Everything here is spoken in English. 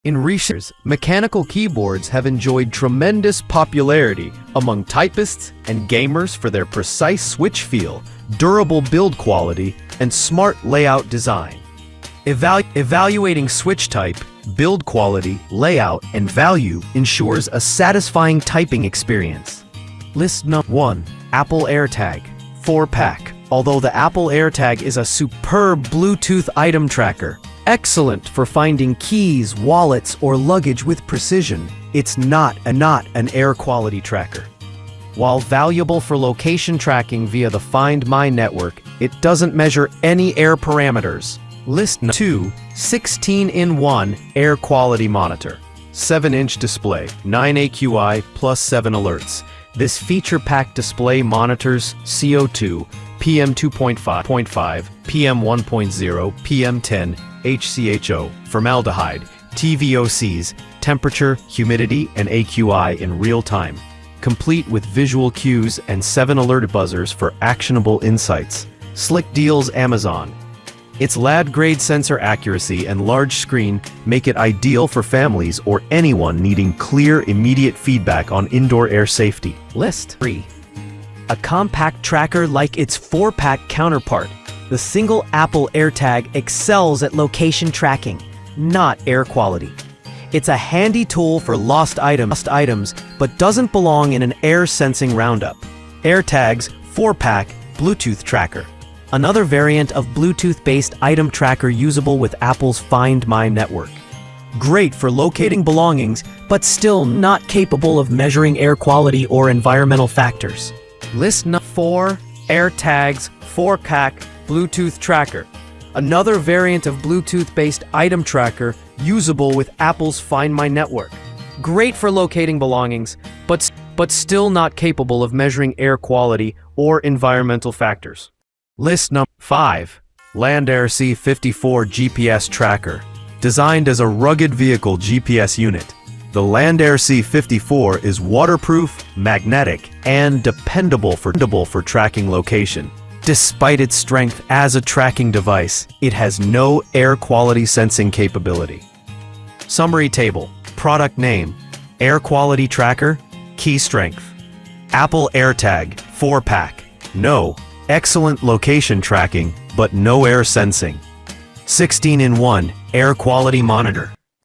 In recent years, mechanical keyboards have enjoyed tremendous popularity among typists and gamers for their precise switch feel, durable build quality, and smart layout design. Evaluating switch type, build quality, layout, and value ensures a satisfying typing experience. List No. 1. Apple AirTag 4-pack. Although the Apple AirTag is a superb Bluetooth item tracker, excellent for finding keys, wallets, or luggage with precision, it's not an air quality tracker. While valuable for location tracking via the Find My network, it doesn't measure any air parameters. List No. 2. 16-in-1 Air Quality Monitor. 7-inch display, 9 AQI plus 7 alerts. This feature-packed display monitors CO2, PM 2.5, PM 1.0, PM10, HCHO, formaldehyde, TVOCs, temperature, humidity, and AQI in real time, complete with visual cues and 7 alert buzzers for actionable insights. Slick deals Amazon. Its LAD-grade sensor accuracy and large screen make it ideal for families or anyone needing clear, immediate feedback on indoor air safety. List 3. A compact tracker like its 4-pack counterpart, the single Apple AirTag excels at location tracking, not air quality. It's a handy tool for lost items, but doesn't belong in an air sensing roundup. AirTag's 4-pack Bluetooth tracker. Another variant of Bluetooth-based item tracker usable with Apple's Find My network. Great for locating belongings, but still not capable of measuring air quality or environmental factors. List No. 4. AirTag's 4-pack Bluetooth tracker. Another variant of Bluetooth-based item tracker usable with Apple's Find My network. Great for locating belongings, but still not capable of measuring air quality or environmental factors. List No. 5. Landair C54 GPS Tracker. Designed as a rugged vehicle GPS unit, the Landair C54 is waterproof, magnetic, and dependable for tracking location. Despite its strength as a tracking device, it has no air quality sensing capability. Summary table. Product name: Air Quality Tracker. Key strength: Apple AirTag 4-pack. No. Excellent location tracking, but no air sensing. 16-in-1 Air Quality Monitor.